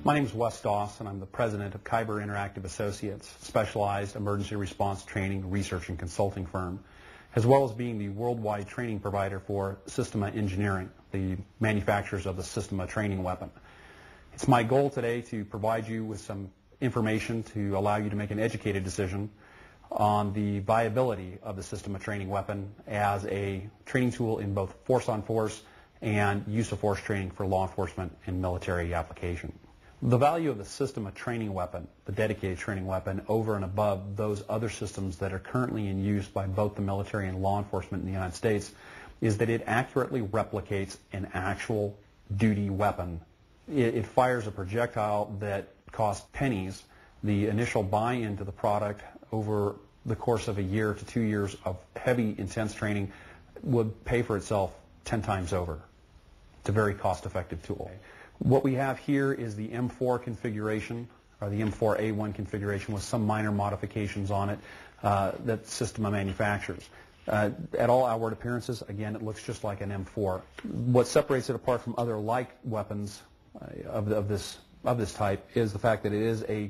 My name is Wes Doss, and I'm the president of Kyber Interactive Associates, specialized emergency response training, research, and consulting firm, as well as being the worldwide training provider for Systema Engineering, the manufacturers of the Systema training weapon. It's my goal today to provide you with some information to allow you to make an educated decision on the viability of the Systema training weapon as a training tool in both force-on-force and use-of-force training for law enforcement and military application. The value of the Systema training weapon, the dedicated training weapon, over and above those other systems that are currently in use by both the military and law enforcement in the United States, is that it accurately replicates an actual duty weapon. It fires a projectile that costs pennies. The initial buy-in to the product over the course of a year to 2 years of heavy, intense training would pay for itself 10 times over. It's a very cost-effective tool. What we have here is the M4 configuration, or the M4A1 configuration, with some minor modifications on it that Systema manufactures. At all outward appearances, again, it looks just like an M4. What separates it apart from other like weapons of this type is the fact that it is a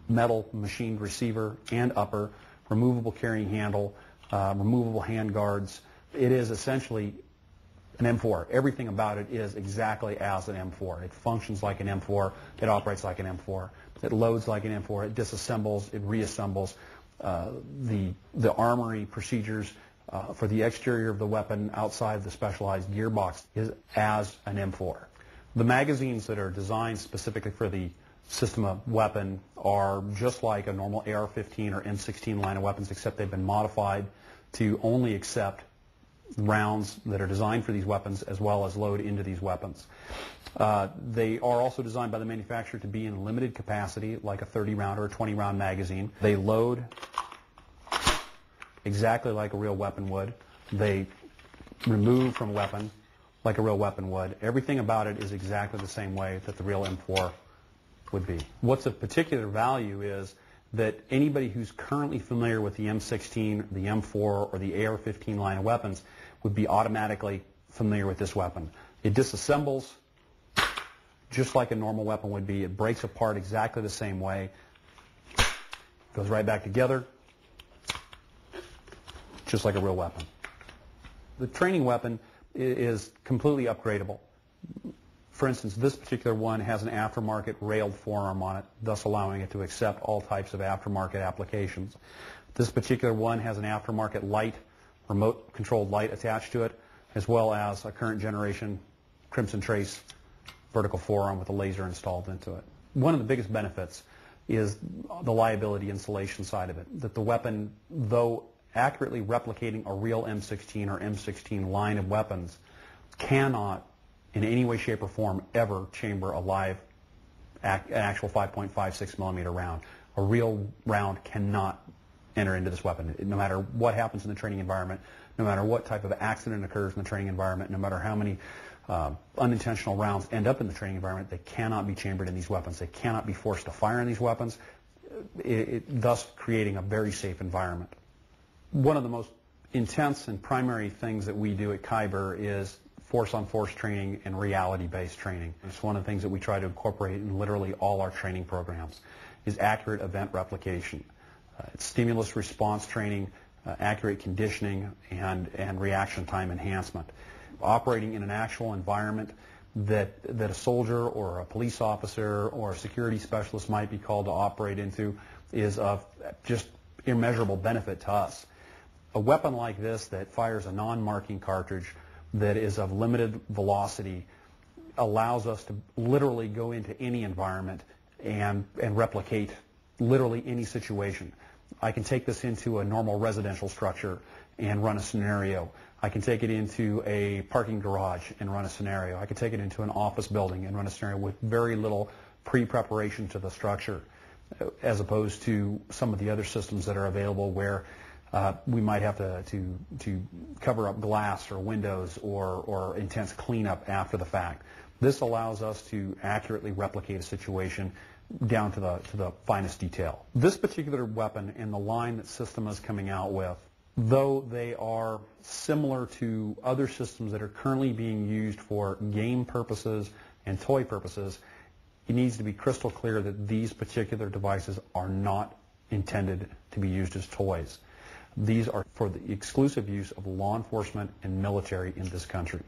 metal machined receiver and upper, removable carrying handle, removable hand guards. It is essentially an M4. Everything about it is exactly as an M4. It functions like an M4. It operates like an M4. It loads like an M4. It disassembles. It reassembles. The armory procedures for the exterior of the weapon outside the specialized gearbox is as an M4. The magazines that are designed specifically for the Systema weapon are just like a normal AR-15 or M16 line of weapons, except they've been modified to only accept rounds that are designed for these weapons as well as load into these weapons. They are also designed by the manufacturer to be in limited capacity, like a 30-round or a 20-round magazine. They load exactly like a real weapon would. They remove from a weapon like a real weapon would. Everything about it is exactly the same way that the real M4 would be. What's of particular value is that anybody who's currently familiar with the M16, the M4, or the AR-15 line of weapons would be automatically familiar with this weapon. It disassembles just like a normal weapon would be. It breaks apart exactly the same way. Goes right back together, just like a real weapon. The training weapon is completely upgradable. For instance, this particular one has an aftermarket railed forearm on it, thus allowing it to accept all types of aftermarket applications. This particular one has an aftermarket light, remote-controlled light attached to it, as well as a current generation Crimson Trace vertical forearm with a laser installed into it. One of the biggest benefits is the liability insulation side of it, that the weapon, though accurately replicating a real M16 or M16 line of weapons, cannot in any way, shape, or form ever chamber a live, actual 5.56 millimeter round. A real round cannot enter into this weapon. No matter what happens in the training environment, no matter what type of accident occurs in the training environment, no matter how many unintentional rounds end up in the training environment, they cannot be chambered in these weapons. They cannot be forced to fire in these weapons, thus creating a very safe environment. One of the most intense and primary things that we do at Kyber is force-on-force training and reality-based training. It's one of the things that we try to incorporate in literally all our training programs, is accurate event replication. It's stimulus response training, accurate conditioning, and reaction time enhancement. Operating in an actual environment that a soldier or a police officer or a security specialist might be called to operate into is of just immeasurable benefit to us. A weapon like this that fires a non-marking cartridge that is of limited velocity allows us to literally go into any environment and replicate literally any situation. I can take this into a normal residential structure and run a scenario. I can take it into a parking garage and run a scenario. I can take it into an office building and run a scenario with very little pre-preparation to the structure, as opposed to some of the other systems that are available where we might have to cover up glass or windows or intense cleanup after the fact. This allows us to accurately replicate a situation down to the finest detail. This particular weapon and the line that Systema is coming out with, though they are similar to other systems that are currently being used for game purposes and toy purposes, it needs to be crystal clear that these particular devices are not intended to be used as toys. These are for the exclusive use of law enforcement and military in this country.